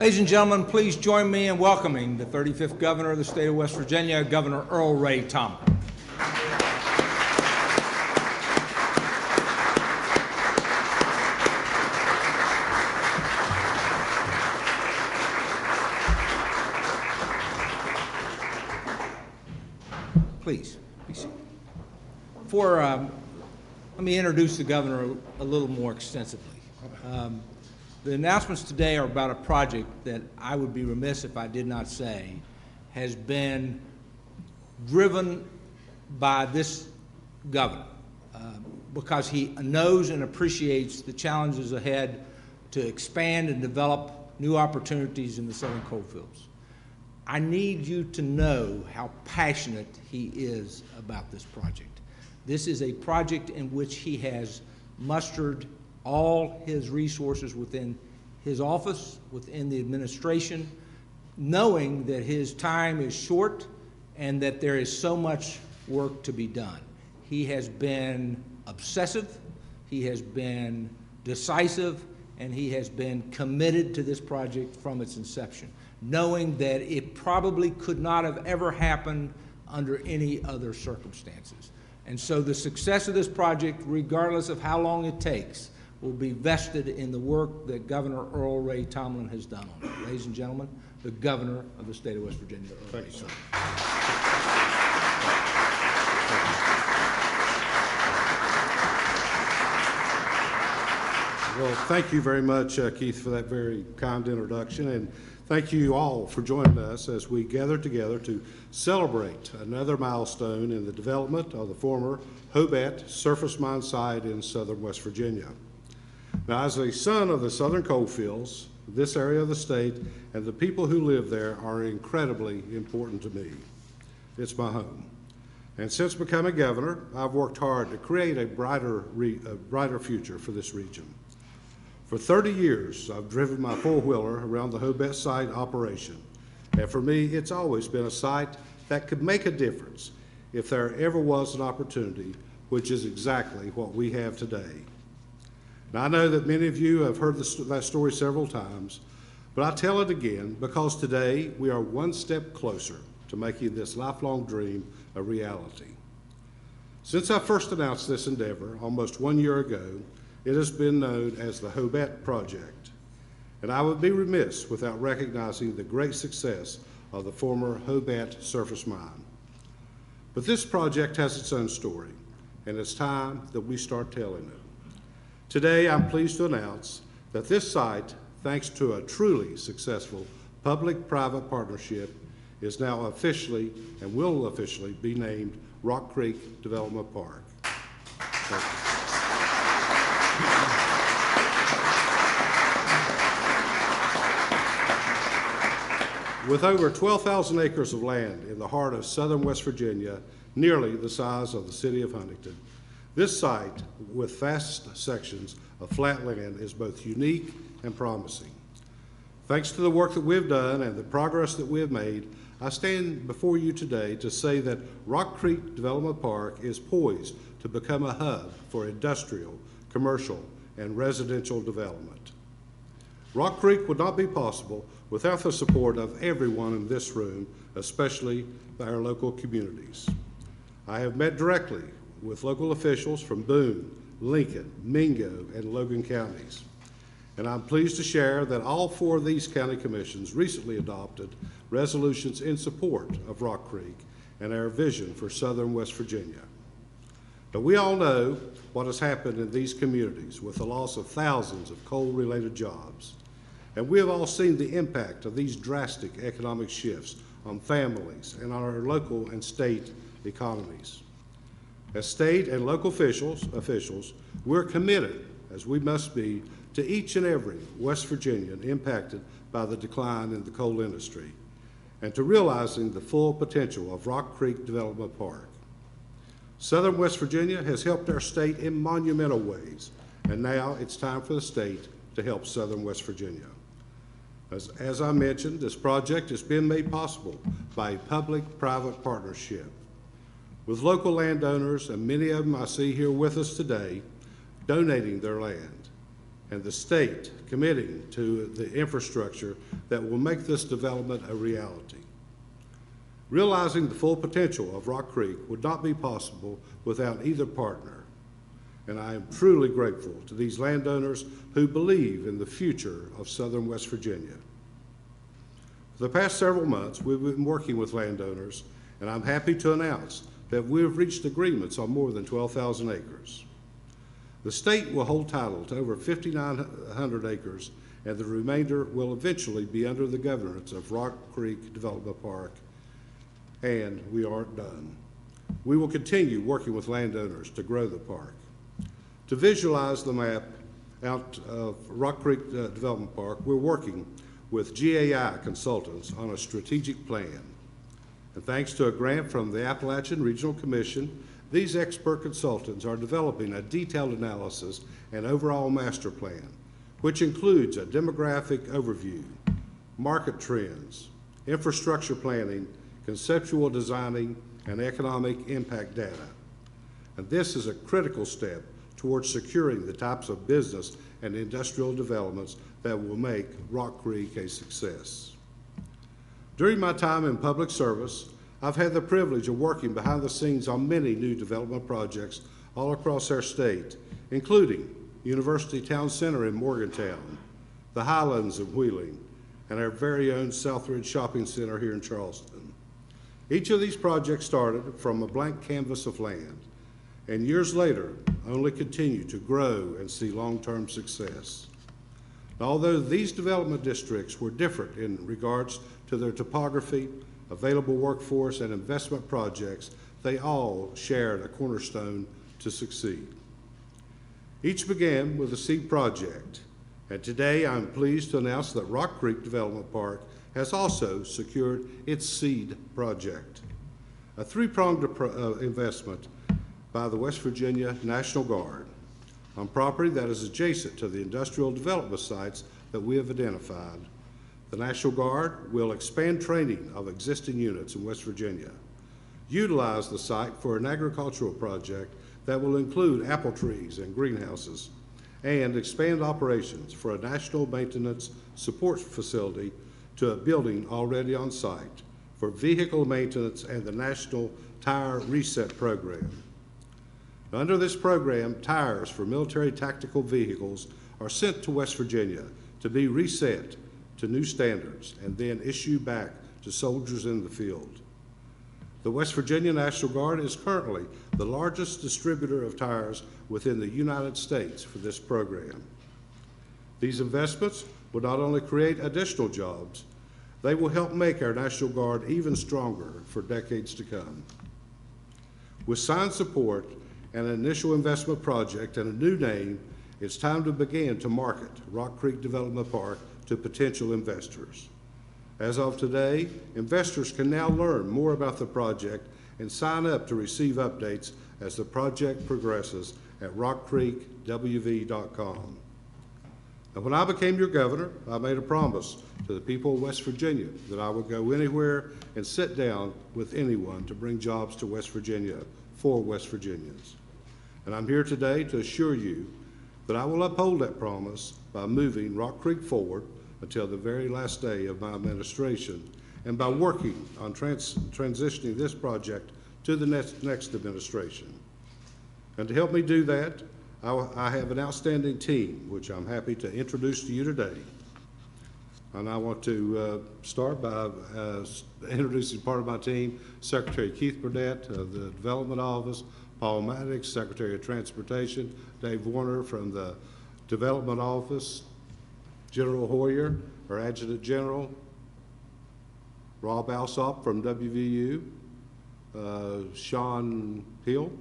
Ladies and gentlemen, please join me in welcoming the 35th Governor of the state of West Virginia, Governor Earl Ray Tomblin. Please, be seated. Let me introduce the Governor a little more extensively. The announcements today are about a project that I would be remiss if I did not say has been driven by this governor because he knows and appreciates the challenges ahead to expand and develop new opportunities in the southern coalfields. I need you to know how passionate he is about this project. This is a project in which he has mustered all his resources within his office, within the administration, knowing that his time is short and that there is so much work to be done. He has been obsessive, he has been decisive, and he has been committed to this project from its inception, knowing that it probably could not have ever happened under any other circumstances. And so the success of this project, regardless of how long it takes, will be vested in the work that Governor Earl Ray Tomblin has done on it. Ladies and gentlemen, the Governor of the state of West Virginia, Earl Ray Tomblin. Well, thank you very much, Keith, for that very kind introduction, and thank you all for joining us as we gather together to celebrate another milestone in the development of the former Hobet surface mine site in southern West Virginia. Now, as a son of the southern coalfields, this area of the state and the people who live there are incredibly important to me. It's my home. And since becoming governor, I've worked hard to create a brighter future for this region. For 30 years, I've driven my four-wheeler around the Hobet site operation. And for me, it's always been a site that could make a difference if there ever was an opportunity, which is exactly what we have today. Now, I know that many of you have heard that story several times, but I tell it again because today we are one step closer to making this lifelong dream a reality. Since I first announced this endeavor almost 1 year ago, it has been known as the Hobet Project, and I would be remiss without recognizing the great success of the former Hobet surface mine. But this project has its own story, and it's time that we start telling it. Today, I'm pleased to announce that this site, thanks to a truly successful public-private partnership, is now officially and will officially be named Rock Creek Development Park. With over 12,000 acres of land in the heart of southern West Virginia, nearly the size of the city of Huntington, this site, with vast sections of flat land, is both unique and promising. Thanks to the work that we've done and the progress that we have made, I stand before you today to say that Rock Creek Development Park is poised to become a hub for industrial, commercial, and residential development. Rock Creek would not be possible without the support of everyone in this room, especially our local communities. I have met directly with local officials from Boone, Lincoln, Mingo, and Logan counties. And I'm pleased to share that all four of these county commissions recently adopted resolutions in support of Rock Creek and our vision for southern West Virginia. But we all know what has happened in these communities with the loss of thousands of coal-related jobs. And we have all seen the impact of these drastic economic shifts on families and on our local and state economies. As state and local officials, we're committed, as we must be, to each and every West Virginian impacted by the decline in the coal industry, and to realizing the full potential of Rock Creek Development Park. Southern West Virginia has helped our state in monumental ways, and now it's time for the state to help southern West Virginia. As I mentioned, this project has been made possible by a public-private partnership with local landowners, and many of them I see here with us today, donating their land. and the state committing to the infrastructure that will make this development a reality. Realizing the full potential of Rock Creek would not be possible without either partner, and I am truly grateful to these landowners who believe in the future of southern West Virginia. For the past several months, we've been working with landowners, and I'm happy to announce that we have reached agreements on more than 12,000 acres. The state will hold title to over 5,900 acres, and the remainder will eventually be under the governance of Rock Creek Development Park, and we aren't done. We will continue working with landowners to grow the park. To visualize the map out of Rock Creek Development Park, we're working with GAI consultants on a strategic plan. And thanks to a grant from the Appalachian Regional Commission, these expert consultants are developing a detailed analysis and overall master plan, which includes a demographic overview, market trends, infrastructure planning, conceptual designing, and economic impact data. And this is a critical step towards securing the types of business and industrial developments that will make Rock Creek a success. During my time in public service, I've had the privilege of working behind the scenes on many new development projects all across our state, including University Town Center in Morgantown, the Highlands in Wheeling, and our very own Southridge Shopping Center here in Charleston. Each of these projects started from a blank canvas of land, and years later only continue to grow and see long-term success. Although these development districts were different in regards to their topography, available workforce, and investment projects, they all shared a cornerstone to succeed. Each began with a seed project, and today I'm pleased to announce that Rock Creek Development Park has also secured its seed project, a three-pronged investment by the West Virginia National Guard on property that is adjacent to the industrial development sites that we have identified. The National Guard will expand training of existing units in West Virginia, utilize the site for an agricultural project that will include apple trees and greenhouses, and expand operations for a national maintenance support facility to a building already on site for vehicle maintenance and the National Tire Reset Program. Under this program, tires for military tactical vehicles are sent to West Virginia to be reset to new standards and then issued back to soldiers in the field. The West Virginia National Guard is currently the largest distributor of tires within the United States for this program. These investments will not only create additional jobs, they will help make our National Guard even stronger for decades to come. With signed support and an initial investment project and a new name, it's time to begin to market Rock Creek Development Park to potential investors. As of today, investors can now learn more about the project and sign up to receive updates as the project progresses at rockcreekwv.com. And when I became your governor, I made a promise to the people of West Virginia that I would go anywhere and sit down with anyone to bring jobs to West Virginia for West Virginians. And I'm here today to assure you that I will uphold that promise by moving Rock Creek forward until the very last day of my administration, and by working on transitioning this project to the next administration. And to help me do that, I have an outstanding team, which I'm happy to introduce to you today. And I want to start by introducing part of my team, Secretary Keith Burdett of the Development Office, Paul Maddox, Secretary of Transportation, Dave Warner from the Development Office, General Hoyer, our Adjutant General, Rob Alsop from WVU, Sean Hill,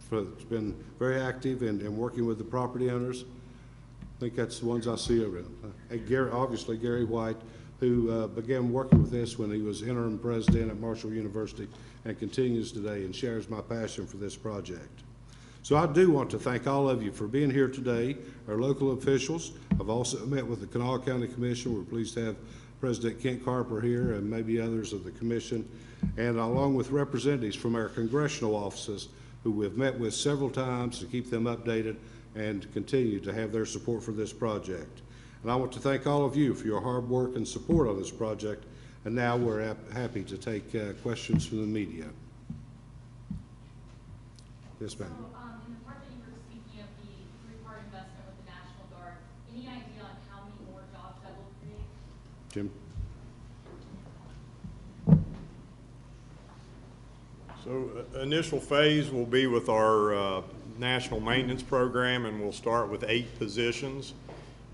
who's been very active in working with the property owners. I think that's the ones I see over there. And Gary, obviously Gary White, who began working with this when he was interim president at Marshall University and continues today and shares my passion for this project. So I do want to thank all of you for being here today, our local officials. I've also met with the Kanawha County Commission. We're pleased to have President Kent Carper here and maybe others of the commission, and along with representatives from our congressional offices who we've met with several times to keep them updated and continue to have their support for this project. And I want to thank all of you for your hard work and support on this project. And now we're happy to take questions from the media. Yes, ma'am. So, in the part that you were speaking of the three-part investment with the National Guard, any idea on how many more jobs that will create? Jim? So initial phase will be with our national maintenance program, and we'll start with 8 positions.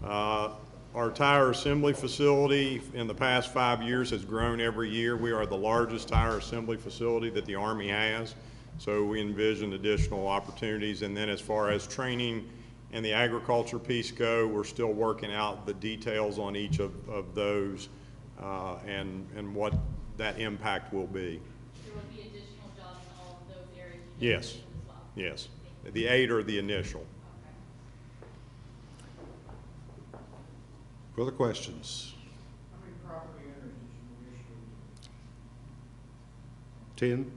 Our tire assembly facility in the past 5 years has grown every year. We are the largest tire assembly facility that the Army has, so we envision additional opportunities. And then as far as training and the agriculture piece go, we're still working out the details on each of those and what that impact will be. There will be additional jobs in all of those areas you just Yes, mentioned as well? yes. The 8 are the initial. Okay. Further questions? How many property owners did you issue? 10?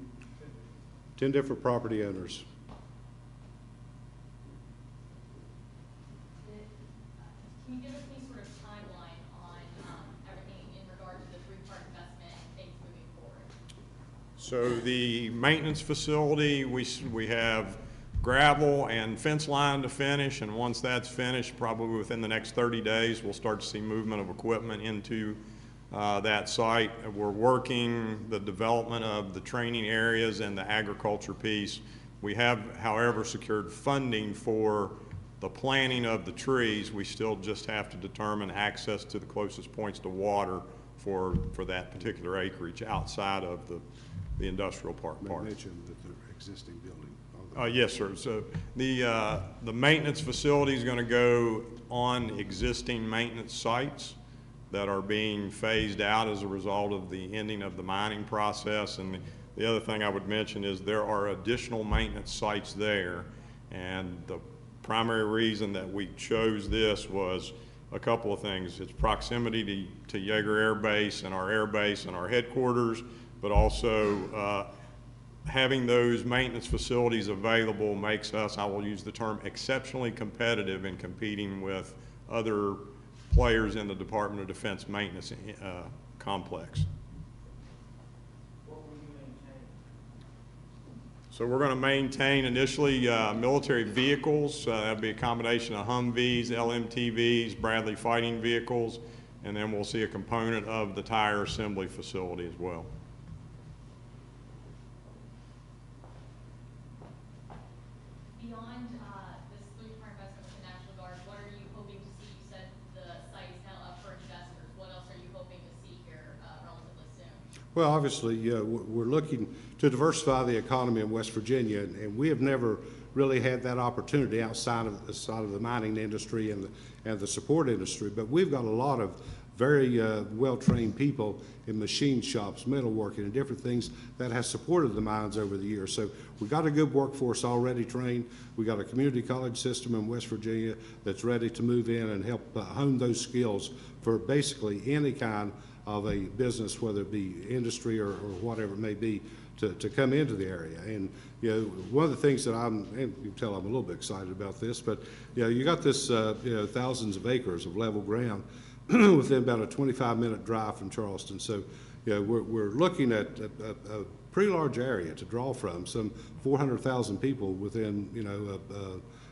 10 different property owners. Can you give us any sort of timeline on everything in regard to the three-part investment and things moving forward? So the maintenance facility, we have gravel and fence line to finish, and once that's finished, probably within the next 30 days, we'll start to see movement of equipment into that site. We're working the development of the training areas and the agriculture piece. We have, however, secured funding for the planting of the trees. We still just have to determine access to the closest points to water for that particular acreage outside of the industrial park You part. mentioned that the existing building. Yes, sir. So the maintenance facility is going to go on existing maintenance sites that are being phased out as a result of the ending of the mining process. And the other thing I would mention is there are additional maintenance sites there. And the primary reason that we chose this was a couple of things. It's proximity to Yeager Air Base and our headquarters, but also having those maintenance facilities available makes us, I will use the term, exceptionally competitive in competing with other players in the Department of Defense maintenance complex. What will you maintain? So we're going to maintain initially military vehicles. That'll be a combination of Humvees, LMTVs, Bradley fighting vehicles, and then we'll see a component of the tire assembly facility as well. Beyond this three-part investment with the National Guard, what are you hoping to see? You said the site is now up for investors. What else are you hoping to see here relatively soon? Well, obviously, we're looking to diversify the economy in West Virginia, and we have never really had that opportunity outside of the mining industry and the support industry. But we've got a lot of very well-trained people in machine shops, metalworking, and different things that has supported the mines over the years. So we've got a good workforce already trained. We got a community college system in West Virginia that's ready to move in and help hone those skills for basically any kind of a business, whether it be industry or whatever it may be, to come into the area. And one of the things that and you can tell I'm a little bit excited about this, but you got this thousands of acres of level ground within about a 25-minute drive from Charleston. So we're looking at a pretty large area to draw from, some 400,000 people within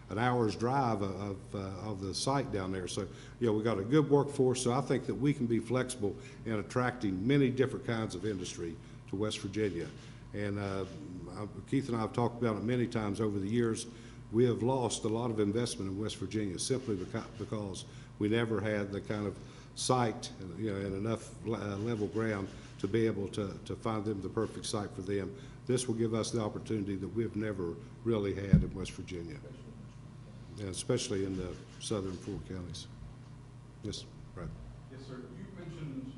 an hour's drive of the site down there. So we've got a good workforce, so I think that we can be flexible in attracting many different kinds of industry to West Virginia. And Keith and I have talked about it many times over the years. We have lost a lot of investment in West Virginia simply because we never had the kind of site and enough level ground to be able to find them the perfect site for them. This will give us the opportunity that we've never really had in West Virginia, and especially in the southern 4 counties. Yes, right. Yes, sir. You mentioned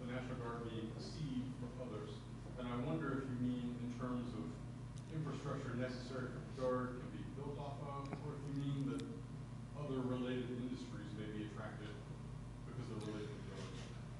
the National Guard being a seed for others, and I wonder if you mean in terms of infrastructure necessary for the Guard can be built off of, or if you mean that other related industries may be attracted because they're related to the Guard.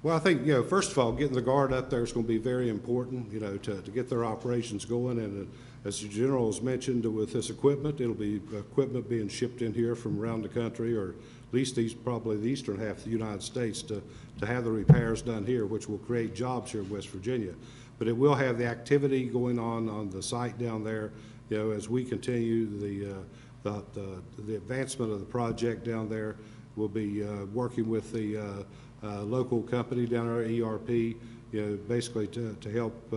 Well, I think, first of all, getting the Guard up there is going to be very important, to get their operations going, and As the general has mentioned, with this equipment, it'll be equipment being shipped in here from around the country, or at least probably the eastern half of the United States, to have the repairs done here, which will create jobs here in West Virginia. But it will have the activity going on the site down there, you know, as we continue the advancement of the project down there. We'll be working with the local company down there, ERP, you know, basically to help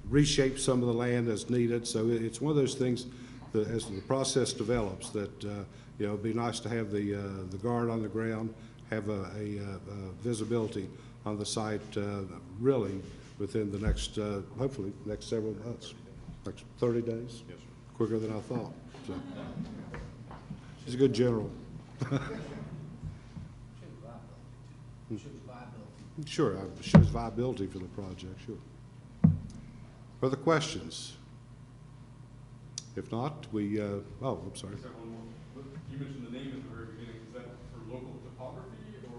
reshape some of the land as needed. So it's one of those things that, as the process develops, that you know, it'd be nice to have the guard on the ground, have a visibility on the site really within the next, hopefully, next several months, next 30 days. Yes, sir. Quicker than I thought. So. He's a good general. Sure, it shows viability for the project, sure. Further questions? If not, we, oh, I'm sorry. Just have one more. You mentioned the name at the very beginning. Is that for local topography, or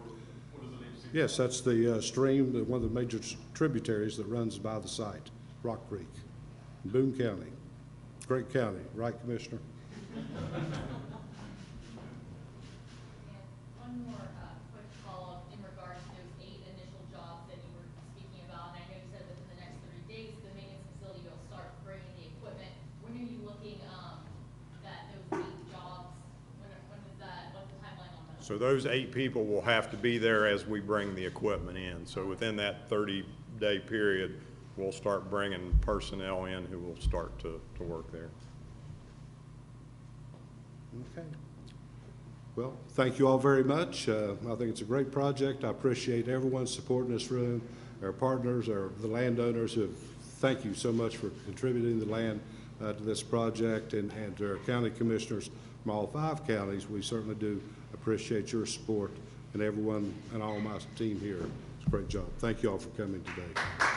what does the name signify? Yes, that's the stream, one of the major tributaries that runs by the site, Rock Creek, in Boone County. Great county, right, Commissioner? And one more quick follow-up in regards to those 8 initial jobs that you were speaking about. And I know you said within the next 30 days, the maintenance facility will start bringing the equipment. When are you looking that those 8 jobs, when is that, what's the timeline on those? So those 8 people will have to be there as we bring the equipment in. So within that 30-day period, we'll start bringing personnel in who will start to work there. Okay. Well, thank you all very much. I think it's a great project. I appreciate everyone's support in this room, our partners, the landowners who have, thank you so much for contributing the land to this project, and to our county commissioners from all 5 counties. We certainly do appreciate your support, and everyone and all my team here. It's a great job. Thank you all for coming today.